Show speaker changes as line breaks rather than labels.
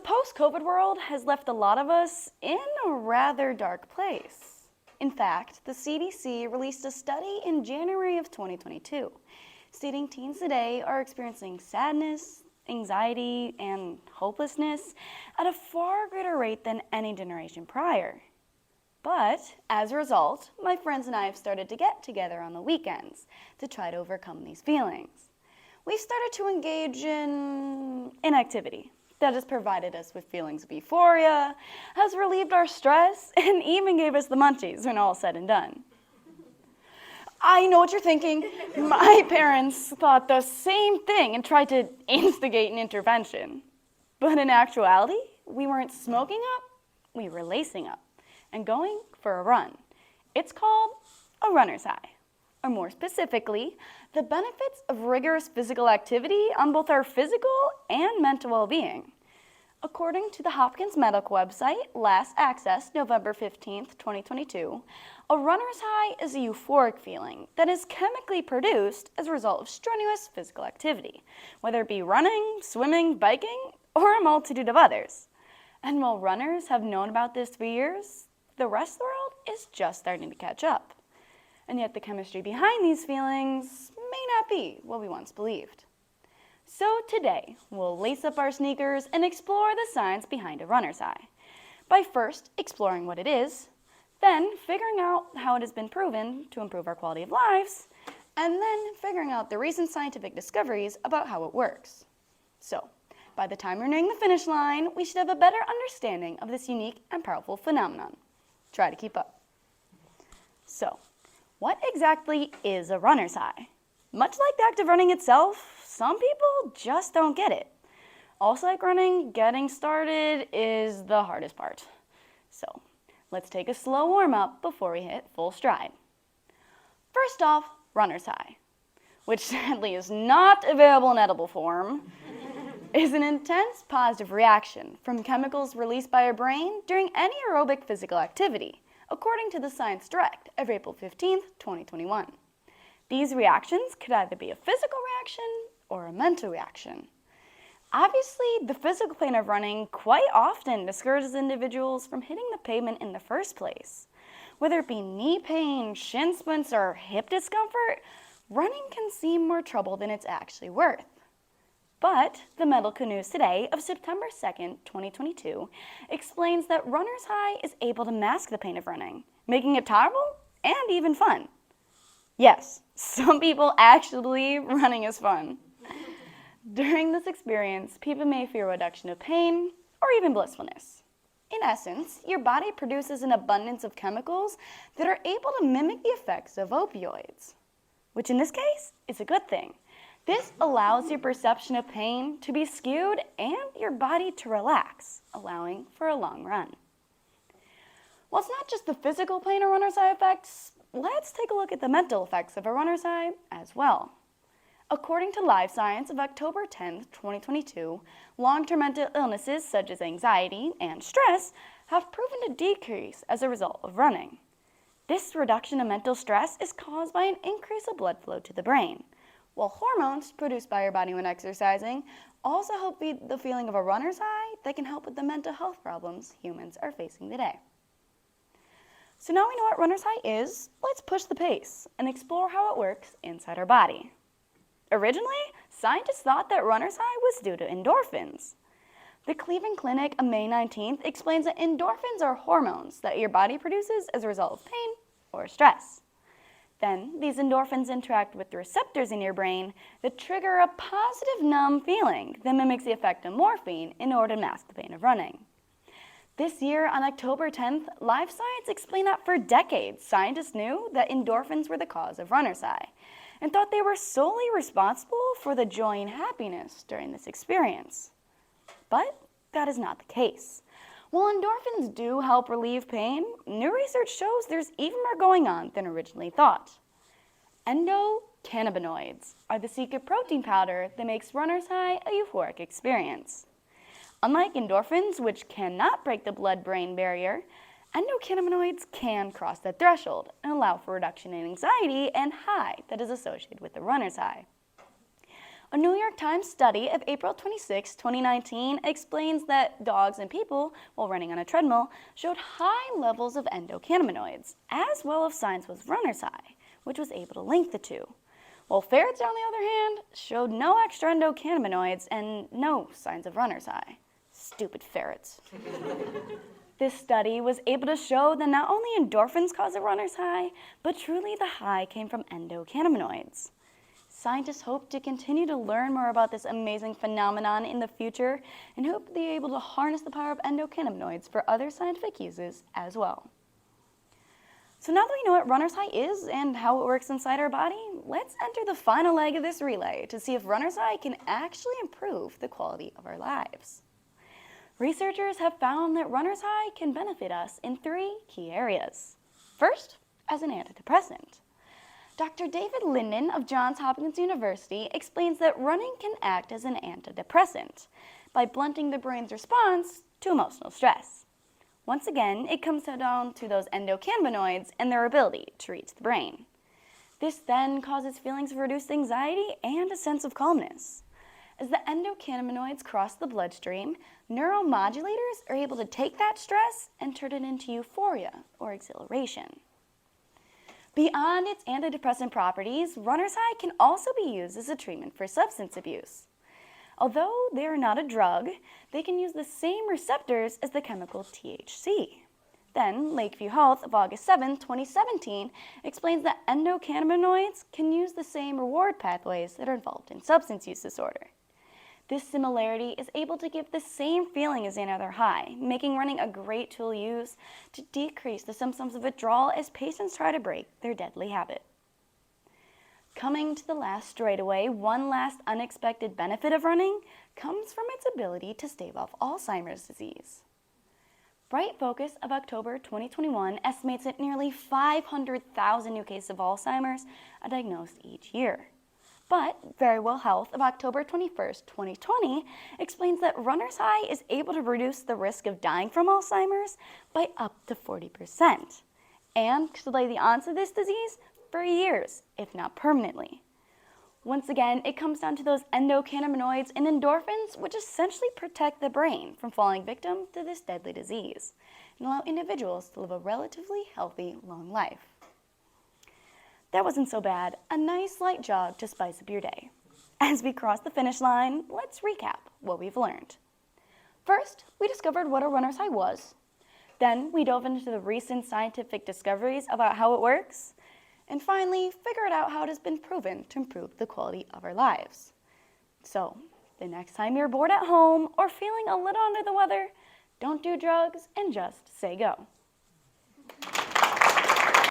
post-COVID world has left a lot of us in a rather dark place. In fact, the CDC released a study in January of 2022, stating teens today are experiencing sadness, anxiety, and hopelessness at a far greater rate than any generation prior. But as a result, my friends and I have started to get together on the weekends to try to overcome these feelings. We've started to engage in activity that has provided us with feelings of euphoria, has relieved our stress, and even gave us the munchies when all said and done. I know what you're thinking. My parents thought the same thing and tried to instigate an intervention. But in actuality, we weren't smoking up, we were lacing up and going for a run. It's called a runner's high, or more specifically, the benefits of rigorous physical activity on both our physical and mental well-being. According to the Hopkins Medical website, last accessed November 15th, 2022, a runner's high is a euphoric feeling that is chemically produced as a result of strenuous physical activity, whether it be running, swimming, biking, or a multitude of others. And while runners have known about this for years, the rest of the world is just starting to catch up. And yet the chemistry behind these feelings may not be what we once believed. So today, we'll lace up our sneakers and explore the science behind a runner's high, by first exploring what it is, then figuring out how it has been proven to improve our quality of lives, and then figuring out the recent scientific discoveries about how it works. So, by the time we're nearing the finish line, we should have a better understanding of this unique and powerful phenomenon. Try to keep up. So, what exactly is a runner's high? Much like the act of running itself, some people just don't get it. Also like running, getting started is the hardest part. So, let's take a slow warm-up before we hit full stride. First off, runner's high, which sadly is not available in edible form, is an intense positive reaction from chemicals released by our brain during any aerobic physical activity, according to the Science Direct of April 15th, 2021. These reactions could either be a physical reaction or a mental reaction. Obviously, the physical pain of running quite often discourages individuals from hitting the pavement in the first place. Whether it be knee pain, shin splints, or hip discomfort, running can seem more trouble than it's actually worth. But the medical news today of September 2nd, 2022 explains that runner's high is able to mask the pain of running, making it tolerable and even fun. Yes, some people actually believe running is fun. During this experience, people may feel a reduction of pain or even blissfulness. In essence, your body produces an abundance of chemicals that are able to mimic the effects of opioids, which in this case is a good thing. This allows your perception of pain to be skewed and your body to relax, allowing for a long run. While it's not just the physical pain a runner's high affects, let's take a look at the mental effects of a runner's high as well. According to Live Science of October 10th, 2022, long-term mental illnesses such as anxiety and stress have proven to decrease as a result of running. This reduction of mental stress is caused by an increase of blood flow to the brain, while hormones produced by your body when exercising also help feed the feeling of a runner's high that can help with the mental health problems humans are facing today. So now we know what runner's high is, let's push the pace and explore how it works inside our body. Originally, scientists thought that runner's high was due to endorphins. The Cleveland Clinic on May 19th explains that endorphins are hormones that your body produces as a result of pain or stress. Then, these endorphins interact with the receptors in your brain that trigger a positive numb feeling that mimics the effect of morphine in order to mask the pain of running. This year, on October 10th, Live Science explained that for decades, scientists knew that endorphins were the cause of runner's high and thought they were solely responsible for the joy and happiness during this experience. But that is not the case. While endorphins do help relieve pain, new research shows there's even more going on than originally thought. Endocannabinoids are the secret protein powder that makes runner's high a euphoric experience. Unlike endorphins, which cannot break the blood-brain barrier, endocannabinoids can cross that threshold and allow for reduction in anxiety and high that is associated with the runner's high. A New York Times study of April 26, 2019 explains that dogs and people, while running on a treadmill, showed high levels of endocannabinoids, as well as signs with runner's high, which was able to link the two. While ferrets, on the other hand, showed no extra endocannabinoids and no signs of runner's high. Stupid ferrets. This study was able to show that not only endorphins cause a runner's high, but truly the high came from endocannabinoids. Scientists hope to continue to learn more about this amazing phenomenon in the future and hope to be able to harness the power of endocannabinoids for other scientific uses as well. So now that we know what runner's high is and how it works inside our body, let's enter the final leg of this relay to see if runner's high can actually improve the quality of our lives. Researchers have found that runner's high can benefit us in 3 key areas. First, as an antidepressant. Dr. David Linden of Johns Hopkins University explains that running can act as an antidepressant by blunting the brain's response to emotional stress. Once again, it comes down to those endocannabinoids and their ability to reach the brain. This then causes feelings of reduced anxiety and a sense of calmness. As the endocannabinoids cross the bloodstream, neuromodulators are able to take that stress and turn it into euphoria or exhilaration. Beyond its antidepressant properties, runner's high can also be used as a treatment for substance abuse. Although they are not a drug, they can use the same receptors as the chemical THC. Then, Lakeview Health of August 7, 2017, explains that endocannabinoids can use the same reward pathways that are involved in substance use disorder. This similarity is able to give the same feeling as another high, making running a great tool used to decrease the symptoms of withdrawal as patients try to break their deadly habit. Coming to the last straightaway, one last unexpected benefit of running comes from its ability to stave off Alzheimer's disease. Bright Focus of October 2021 estimates that nearly 500,000 new cases of Alzheimer's are diagnosed each year. But Verywell Health of October 21, 2020 explains that runner's high is able to reduce the risk of dying from Alzheimer's by up to 40% and to delay the onset of this disease for years, if not permanently. Once again, it comes down to those endocannabinoids and endorphins, which essentially protect the brain from falling victim to this deadly disease and allow individuals to live a relatively healthy, long life. That wasn't so bad. A nice light jog to spice up your day. As we cross the finish line, let's recap what we've learned. First, we discovered what a runner's high was. Then, we dove into the recent scientific discoveries about how it works. And finally, figured out how it has been proven to improve the quality of our lives. So, the next time you're bored at home or feeling a little under the weather, don't do drugs and just say go.